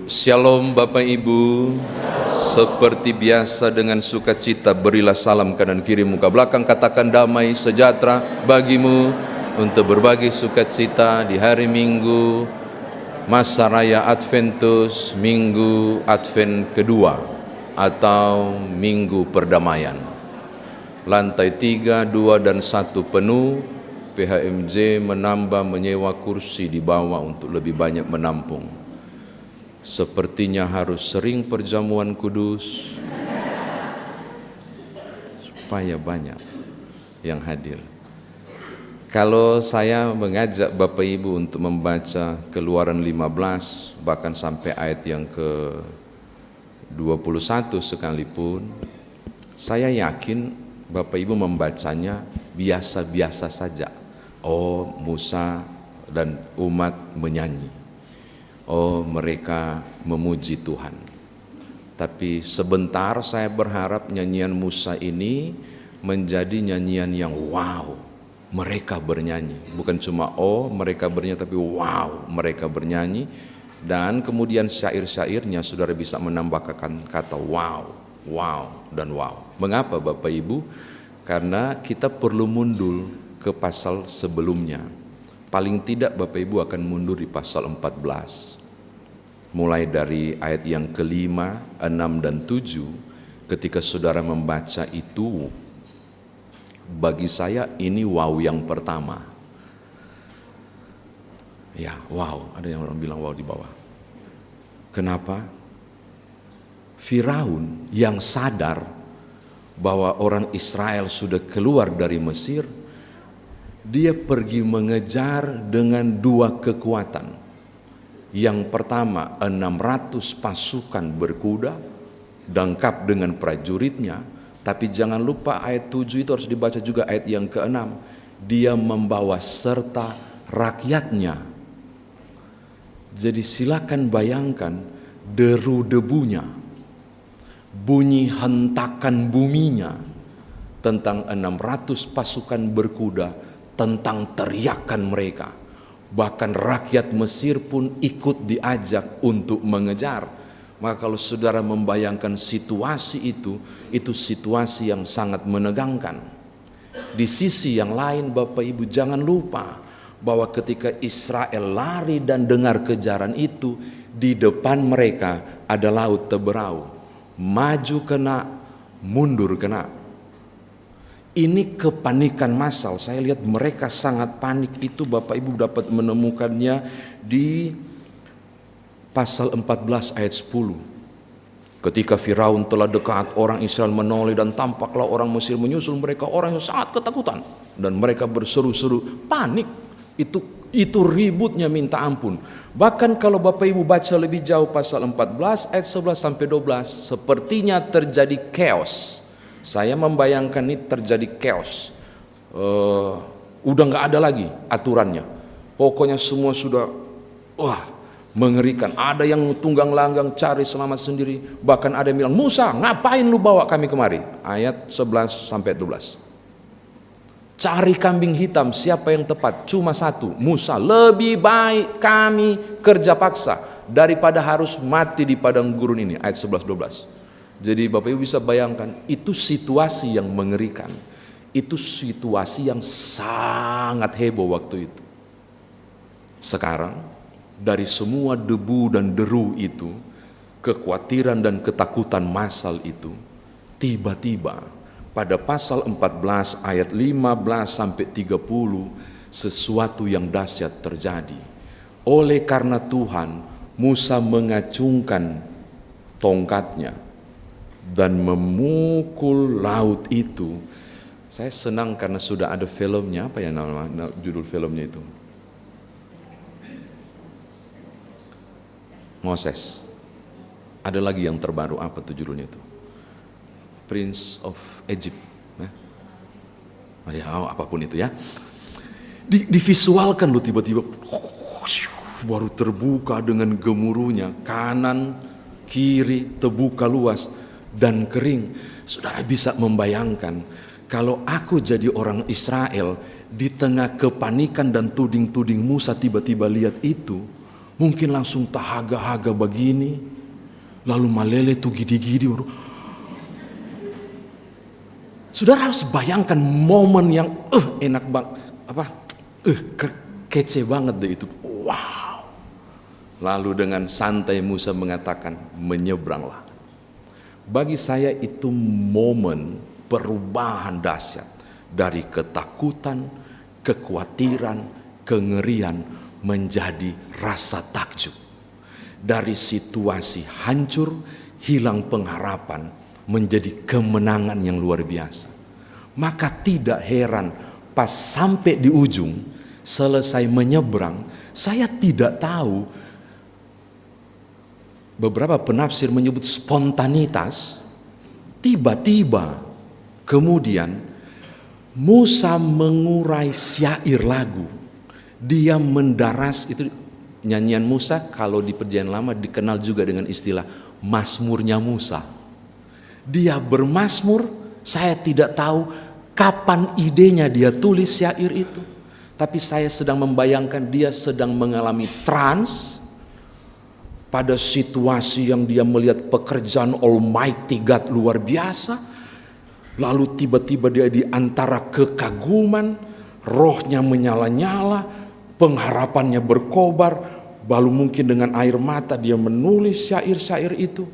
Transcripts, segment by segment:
Shalom Bapak Ibu. Seperti biasa dengan sukacita berilah salam kanan kiri muka belakang, katakan damai sejahtera bagimu, untuk berbagi sukacita di hari Minggu masa raya Adventus, Minggu Advent kedua atau Minggu Perdamaian. Lantai 3, 2 dan 1 penuh. PHMJ menambah menyewa kursi di bawah untuk lebih banyak menampung. Sepertinya harus sering perjamuan kudus supaya banyak yang hadir. Kalau saya mengajak Bapak Ibu untuk membaca Keluaran 15 bahkan sampai ayat yang ke 21 sekalipun, saya yakin Bapak Ibu membacanya biasa-biasa saja. Oh, Musa dan umat menyanyi. Oh, mereka memuji Tuhan. Tapi sebentar saya berharap nyanyian Musa ini menjadi nyanyian yang wow, mereka bernyanyi. Bukan cuma oh mereka bernyanyi, tapi wow, mereka bernyanyi. Dan kemudian syair-syairnya saudara bisa menambahkan kata wow, wow, dan wow. Mengapa Bapak Ibu? Karena kita perlu mundur ke pasal sebelumnya. Paling tidak Bapak Ibu akan mundur di pasal 14. Mulai dari ayat yang ke-5, 6, dan 7, ketika saudara membaca itu, bagi saya ini wow yang pertama. Ya, wow, ada yang orang bilang wow di bawah. Kenapa? Firaun yang sadar bahwa orang Israel sudah keluar dari Mesir, dia pergi mengejar dengan dua kekuatan. Yang pertama 600 pasukan berkuda, lengkap dengan prajuritnya. Tapi jangan lupa ayat 7 itu harus dibaca juga ayat yang ke-6. Dia membawa serta rakyatnya. Jadi silakan bayangkan deru debunya, bunyi hentakan buminya, tentang 600 pasukan berkuda, tentang teriakan mereka. Bahkan rakyat Mesir pun ikut diajak untuk mengejar. Maka kalau saudara membayangkan situasi itu situasi yang sangat menegangkan. Di sisi yang lain Bapak Ibu jangan lupa bahwa ketika Israel lari dan dengar kejaran itu, di depan mereka ada laut Teberau. Maju kena, mundur kena. Ini kepanikan massal. Saya lihat mereka sangat panik. Itu Bapak Ibu dapat menemukannya di pasal 14 ayat 10. Ketika Firaun telah dekat, orang Israel menoleh dan tampaklah orang Mesir menyusul mereka, orang yang sangat ketakutan. Dan mereka berseru-seru, panik. Itu ributnya minta ampun. Bahkan kalau Bapak Ibu baca lebih jauh pasal 14 ayat 11 sampai 12, sepertinya terjadi chaos. Saya membayangkan ini terjadi chaos. Udah nggak ada lagi aturannya. Pokoknya semua sudah mengerikan. Ada yang tunggang langgang cari selamat sendiri. Bahkan ada yang bilang, Musa ngapain lu bawa kami kemari? Ayat 11 sampai 12. Cari kambing hitam, siapa yang tepat? Cuma satu, Musa. Lebih baik kami kerja paksa daripada harus mati di padang gurun ini. Ayat 11-12. Jadi Bapak Ibu bisa bayangkan, itu situasi yang mengerikan. Itu situasi yang sangat heboh waktu itu. Sekarang, dari semua debu dan deru itu, kekhawatiran dan ketakutan massal itu, tiba-tiba pada pasal 14 ayat 15 sampai 30, sesuatu yang dahsyat terjadi. Oleh karena Tuhan, Musa mengacungkan tongkatnya dan memukul laut itu. Saya senang karena sudah ada filmnya. Apa ya nama judul filmnya itu? Moses. Ada lagi yang terbaru, apa tuh judulnya itu? Prince of Egypt. Apapun itu ya. Divisualkan loh, tiba-tiba baru terbuka dengan gemuruhnya, kanan kiri terbuka luas dan kering. Saudara bisa membayangkan kalau aku jadi orang Israel di tengah kepanikan dan tuding-tuding Musa, tiba-tiba lihat itu, Mungkin langsung tahaga-haga begini, lalu malele tuh gidi-gidi baru. Saudara harus bayangkan momen yang enak banget, kece banget deh itu. Wow. Lalu dengan santai Musa mengatakan, menyeberanglah. Bagi saya itu momen perubahan dahsyat dari ketakutan, kekhawatiran, kengerian menjadi rasa takjub. Dari situasi hancur, hilang pengharapan, menjadi kemenangan yang luar biasa. Maka tidak heran pas sampai di ujung, selesai menyeberang, saya tidak tahu, beberapa penafsir menyebut spontanitas, tiba-tiba kemudian Musa mengurai syair lagu. Dia mendaras, itu nyanyian Musa kalau di Perjanjian Lama dikenal juga dengan istilah Mazmurnya Musa. Dia bermazmur, saya tidak tahu kapan idenya dia tulis syair itu. Tapi saya sedang membayangkan dia sedang mengalami trans pada situasi yang dia melihat pekerjaan Almighty God luar biasa. Lalu tiba-tiba dia di antara kekaguman, rohnya menyala-nyala, pengharapannya berkobar, lalu mungkin dengan air mata dia menulis syair-syair itu.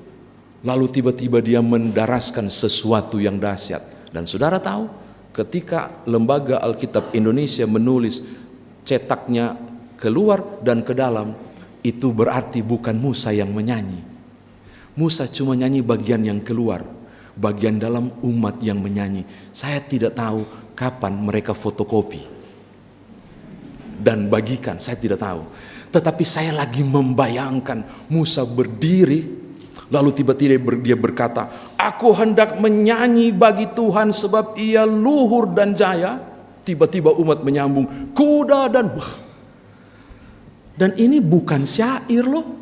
Lalu tiba-tiba dia mendaraskan sesuatu yang dahsyat. Dan saudara tahu, ketika Lembaga Alkitab Indonesia menulis cetaknya keluar dan ke dalam, itu berarti bukan Musa yang menyanyi. Musa cuma nyanyi bagian yang keluar, bagian dalam umat yang menyanyi. Saya tidak tahu kapan mereka fotokopi dan bagikan, saya tidak tahu. Tetapi saya lagi membayangkan Musa berdiri, lalu tiba-tiba dia berkata, aku hendak menyanyi bagi Tuhan sebab ia luhur dan jaya. Tiba-tiba umat menyambung, kuda dan ini bukan syair loh,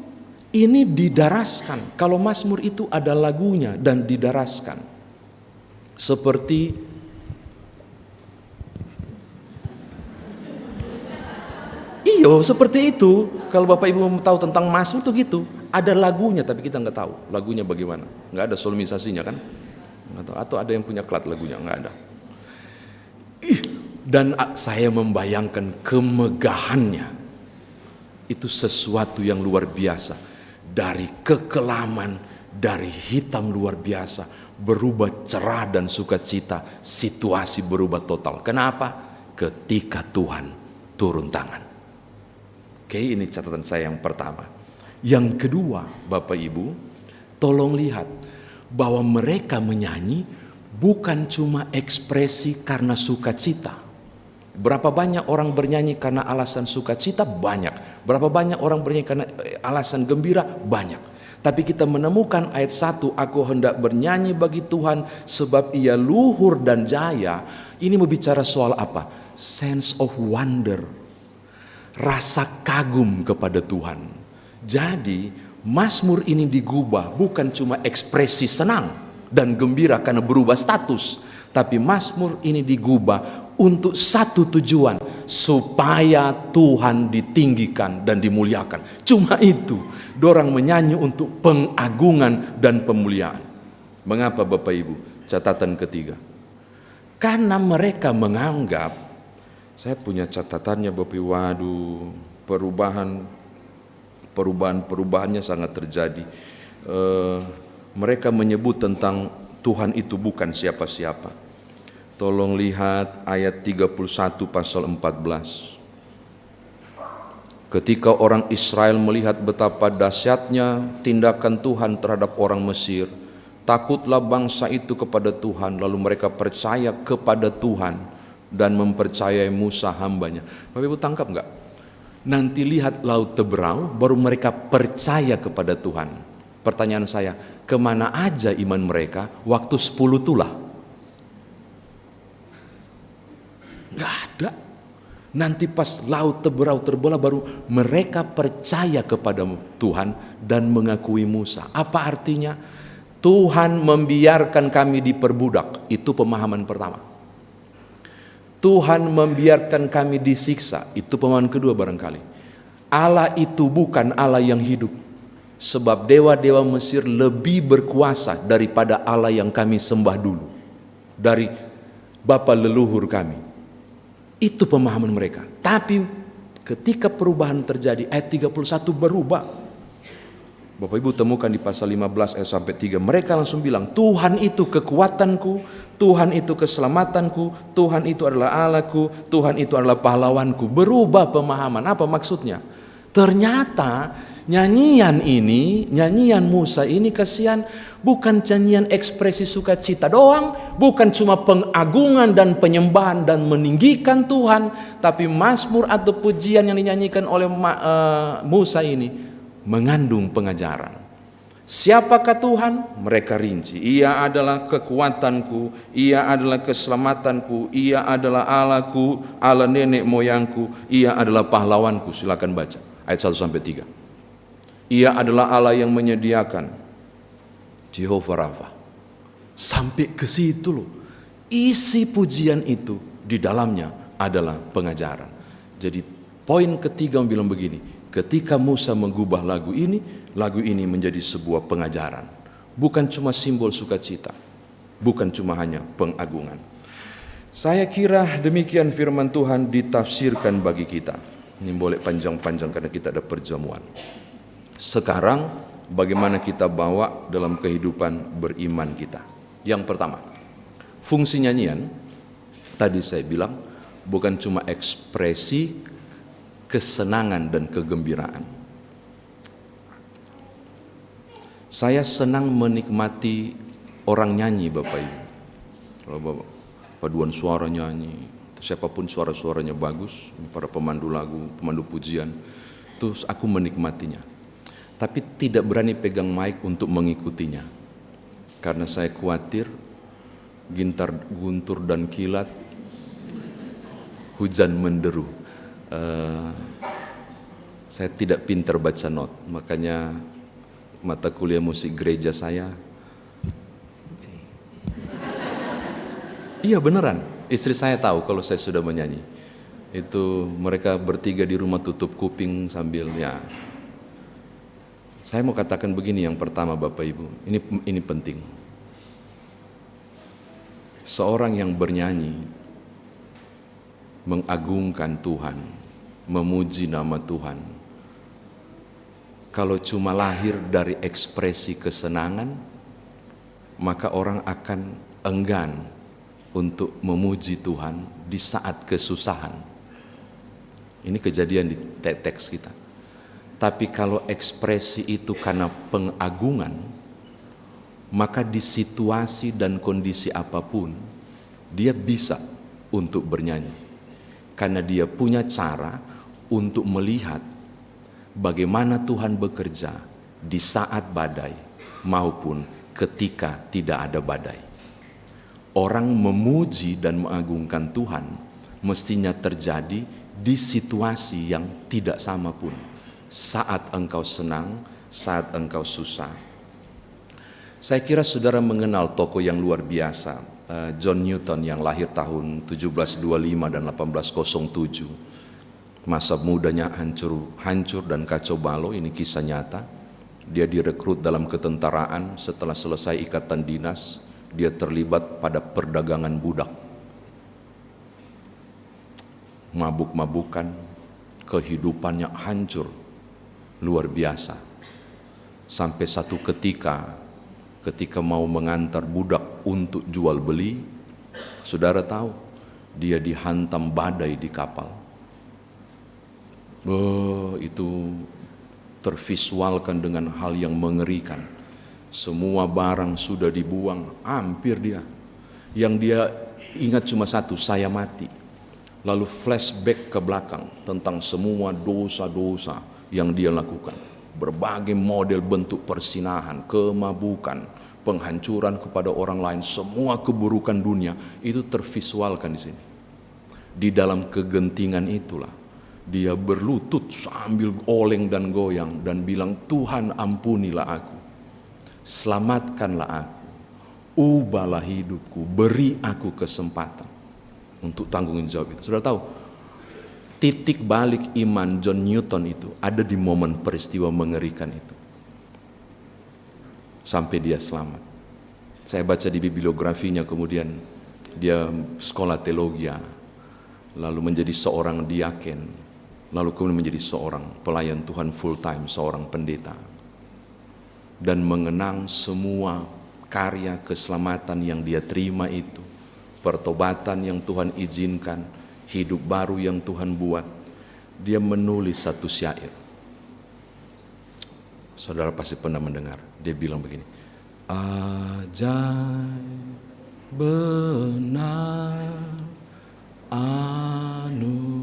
ini didaraskan. Kalau Mazmur itu ada lagunya dan didaraskan. Seperti seperti itu. Kalau Bapak Ibu mau tahu tentang Mazmur tuh gitu. Ada lagunya tapi kita nggak tahu lagunya bagaimana. Nggak ada solemisasinya kan? Atau ada yang punya klat lagunya? Nggak ada. Dan saya membayangkan kemegahannya. Itu sesuatu yang luar biasa. Dari kekelaman, dari hitam luar biasa, berubah cerah dan sukacita, situasi berubah total. Kenapa? Ketika Tuhan turun tangan. Oke, ini catatan saya yang pertama. Yang kedua, Bapak Ibu, tolong lihat bahwa mereka menyanyi bukan cuma ekspresi karena sukacita. Berapa banyak orang bernyanyi karena alasan sukacita? Banyak. Berapa banyak orang bernyanyi karena alasan gembira? Banyak. Tapi kita menemukan ayat 1, aku hendak bernyanyi bagi Tuhan sebab ia luhur dan jaya. Ini berbicara soal apa? Sense of wonder. Rasa kagum kepada Tuhan. Jadi Mazmur ini digubah bukan cuma ekspresi senang dan gembira karena berubah status, tapi Mazmur ini digubah untuk satu tujuan, supaya Tuhan ditinggikan dan dimuliakan. Cuma itu, dorang menyanyi untuk pengagungan dan pemuliaan. Mengapa Bapak Ibu? Catatan ketiga, karena mereka menganggap, saya punya catatannya Bapak Ibu, waduh, perubahannya sangat terjadi. Mereka menyebut tentang Tuhan itu bukan siapa-siapa. Tolong lihat ayat 31 pasal 14. Ketika orang Israel melihat betapa dahsyatnya tindakan Tuhan terhadap orang Mesir, takutlah bangsa itu kepada Tuhan, lalu mereka percaya kepada Tuhan dan mempercayai Musa hambanya. Bapak Ibu tangkap enggak? Nanti lihat laut Teberau, baru mereka percaya kepada Tuhan. Pertanyaan saya, kemana aja iman mereka waktu 10 tulah? Nggak ada. Nanti pas laut Teberau terbelah, baru mereka percaya kepada Tuhan dan mengakui Musa. Apa artinya? Tuhan membiarkan kami diperbudak. Itu pemahaman pertama. Tuhan membiarkan kami disiksa, itu pemahaman kedua barangkali. Allah itu bukan Allah yang hidup. Sebab dewa-dewa Mesir lebih berkuasa daripada Allah yang kami sembah dulu, dari bapa leluhur kami. Itu pemahaman mereka. Tapi ketika perubahan terjadi, ayat 31 berubah. Bapak Ibu temukan di pasal 15 ayat sampai 3. Mereka langsung bilang, Tuhan itu kekuatanku, Tuhan itu keselamatanku, Tuhan itu adalah Allahku, Tuhan itu adalah pahlawanku. Berubah pemahaman. Apa maksudnya? Ternyata nyanyian ini, nyanyian Musa ini, kasihan, bukan nyanyian ekspresi sukacita doang, bukan cuma pengagungan dan penyembahan dan meninggikan Tuhan, tapi mazmur atau pujian yang dinyanyikan oleh Musa ini mengandung pengajaran. Siapakah Tuhan? Mereka rinci. Ia adalah kekuatanku, Ia adalah keselamatanku, Ia adalah Allahku, Allah nenek moyangku, Ia adalah pahlawanku. Silakan baca ayat 1 sampai 3. Ia adalah Allah yang menyediakan, Jehovah Rafa. Sampai ke situ loh. Isi pujian itu di dalamnya adalah pengajaran. Jadi poin ketiga bilang begini, ketika Musa mengubah lagu ini menjadi sebuah pengajaran. Bukan cuma simbol sukacita, bukan cuma hanya pengagungan. Saya kira demikian firman Tuhan ditafsirkan bagi kita. Ini boleh panjang-panjang karena kita ada perjamuan. Sekarang bagaimana kita bawa dalam kehidupan beriman kita. Yang pertama, fungsi nyanyian tadi saya bilang bukan cuma ekspresi kesenangan dan kegembiraan. Saya senang menikmati orang nyanyi, Bapak Ibu. Kalau Bapak paduan suara nyanyi, siapapun suara-suaranya bagus, para pemandu lagu, pemandu pujian, terus aku menikmatinya. Tapi tidak berani pegang mic untuk mengikutinya. Karena saya khawatir gintar guntur dan kilat, hujan menderu. Saya tidak pintar baca not, makanya mata kuliah musik gereja saya, iya beneran, istri saya tahu kalau saya sudah menyanyi. Itu mereka bertiga di rumah tutup kuping sambil ya. Saya mau katakan begini, yang pertama Bapak Ibu, ini penting. Seorang yang bernyanyi, mengagungkan Tuhan, memuji nama Tuhan, kalau cuma lahir dari ekspresi kesenangan, maka orang akan enggan untuk memuji Tuhan di saat kesusahan. Ini kejadian di teks kita. Tapi kalau ekspresi itu karena pengagungan, maka di situasi dan kondisi apapun dia bisa untuk bernyanyi. Karena dia punya cara untuk melihat bagaimana Tuhan bekerja di saat badai maupun ketika tidak ada badai. Orang memuji dan mengagungkan Tuhan mestinya terjadi di situasi yang tidak sama pun. Saat engkau senang, saat engkau susah. Saya kira saudara mengenal tokoh yang luar biasa, John Newton, yang lahir tahun 1725 dan 1807. Masa mudanya hancur dan kacau balau, ini kisah nyata. Dia direkrut dalam ketentaraan, setelah selesai ikatan dinas, dia terlibat pada perdagangan budak. Mabuk-mabukan, kehidupannya hancur, luar biasa. Sampai satu ketika mau mengantar budak untuk jual beli, saudara tahu, dia dihantam badai di kapal. Itu tervisualkan dengan hal yang mengerikan. Semua barang sudah dibuang, hampir dia. Yang dia ingat cuma satu, saya mati. Lalu flashback ke belakang tentang semua dosa-dosa yang dia lakukan. Berbagai model bentuk persinahan, kemabukan, penghancuran kepada orang lain, semua keburukan dunia itu tervisualkan di sini. Di dalam kegentingan itulah dia berlutut sambil oleng dan goyang dan bilang, Tuhan ampunilah aku, selamatkanlah aku, ubahlah hidupku, beri aku kesempatan untuk tanggung jawab itu. Sudah tahu, Titik balik iman John Newton itu ada di momen peristiwa mengerikan itu. Sampai dia selamat. Saya baca di bibliografinya, kemudian dia sekolah teologi, lalu menjadi seorang diaken, lalu kemudian menjadi seorang pelayan Tuhan full time, seorang pendeta. Dan mengenang semua karya keselamatan yang dia terima itu, pertobatan yang Tuhan izinkan, hidup baru yang Tuhan buat. Dia menulis satu syair. Saudara pasti pernah mendengar. Dia bilang begini, ajaib benar anugerah.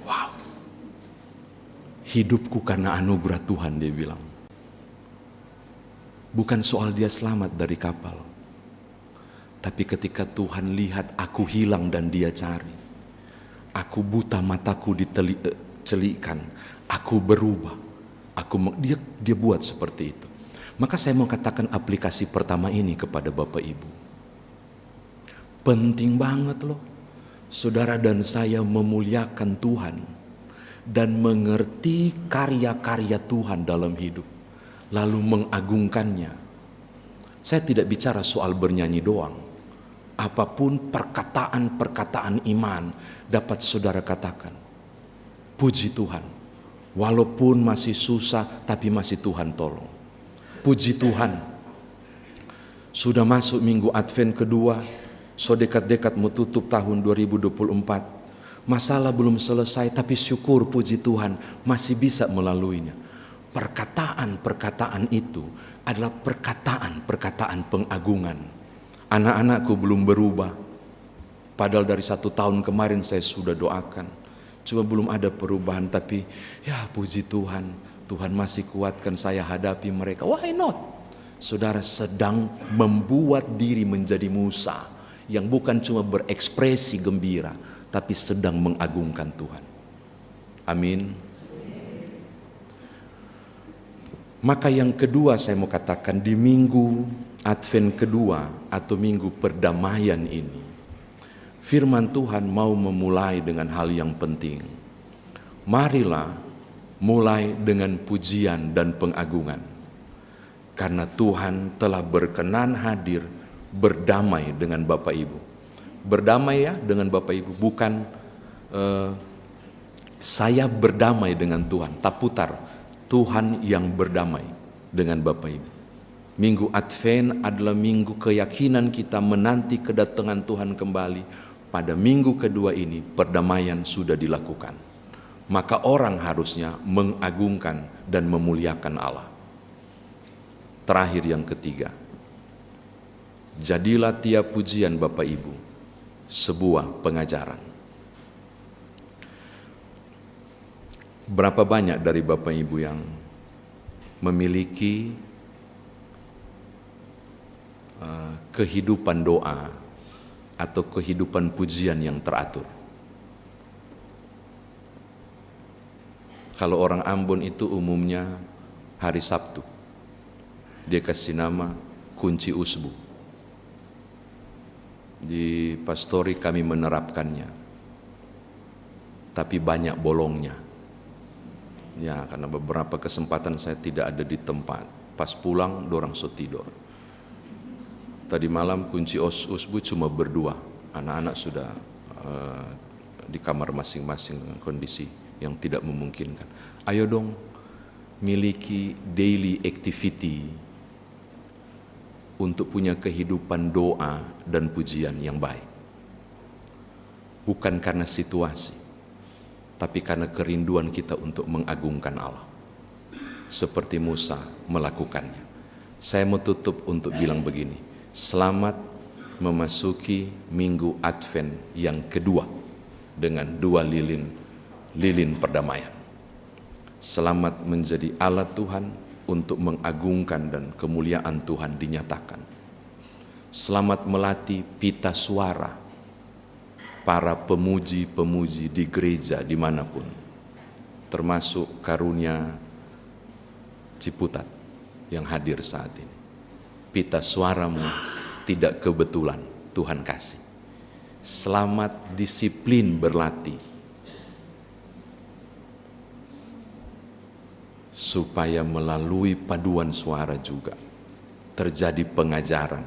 Wow. Hidupku karena anugerah Tuhan, dia bilang. Bukan soal dia selamat dari kapal, tapi ketika Tuhan lihat aku hilang dan dia cari, aku buta, mataku dicelikan, aku berubah, dia buat seperti itu. Maka saya mau katakan aplikasi pertama ini kepada Bapak Ibu. Penting banget loh, saudara dan saya memuliakan Tuhan dan mengerti karya-karya Tuhan dalam hidup, lalu mengagungkannya. Saya tidak bicara soal bernyanyi doang. Apapun perkataan-perkataan iman dapat saudara katakan. Puji Tuhan. Walaupun masih susah, tapi masih Tuhan tolong. Puji Tuhan. Sudah masuk minggu Advent kedua, so dekat-dekat mau tutup tahun 2024. Masalah belum selesai, tapi syukur puji Tuhan masih bisa melaluinya. Perkataan-perkataan itu adalah perkataan-perkataan pengagungan. Anak-anakku belum berubah. Padahal dari 1 tahun kemarin saya sudah doakan. Cuma belum ada perubahan, tapi ya puji Tuhan. Tuhan masih kuatkan saya hadapi mereka. Why not? Saudara sedang membuat diri menjadi Musa. Yang bukan cuma berekspresi gembira, tapi sedang mengagungkan Tuhan. Amin. Maka yang kedua saya mau katakan di minggu Advent kedua atau minggu perdamaian ini, firman Tuhan mau memulai dengan hal yang penting. Marilah mulai dengan pujian dan pengagungan. Karena Tuhan telah berkenan hadir berdamai dengan Bapak Ibu. Berdamai ya dengan Bapak Ibu, bukan saya berdamai dengan Tuhan, tak putar. Tuhan yang berdamai dengan Bapak Ibu. Minggu Advent adalah minggu keyakinan kita menanti kedatangan Tuhan kembali. Pada minggu kedua ini perdamaian sudah dilakukan. Maka orang harusnya mengagungkan dan memuliakan Allah. Terakhir yang ketiga, jadilah tiap pujian Bapak Ibu sebuah pengajaran. Berapa banyak dari Bapak Ibu yang memiliki kehidupan doa atau kehidupan pujian yang teratur? Kalau orang Ambon itu umumnya hari Sabtu, dia kasih nama kunci usbu. Di pastori kami menerapkannya, tapi banyak bolongnya. Ya, karena beberapa kesempatan saya tidak ada di tempat. Pas pulang, dorang so tidur. Tadi malam kunci usbu cuma berdua. Anak-anak sudah di kamar masing-masing, kondisi yang tidak memungkinkan. Ayo dong, miliki daily activity untuk punya kehidupan doa dan pujian yang baik. Bukan karena situasi, tapi karena kerinduan kita untuk mengagungkan Allah. Seperti Musa melakukannya. Saya mau tutup untuk bilang begini. Selamat memasuki minggu Advent yang kedua dengan 2 lilin perdamaian. Selamat menjadi alat Tuhan untuk mengagungkan dan kemuliaan Tuhan dinyatakan. Selamat melatih pita suara para pemuji-pemuji di gereja dimanapun, termasuk karunia Ciputat yang hadir saat ini. Pita suaramu tidak kebetulan, Tuhan kasih. Selamat disiplin berlatih, supaya melalui paduan suara juga terjadi pengajaran,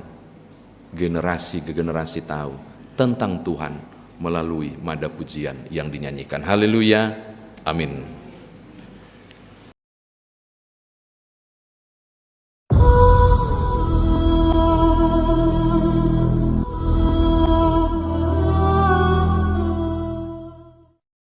generasi ke generasi tahu tentang Tuhan melalui nada pujian yang dinyanyikan. Haleluya, amin.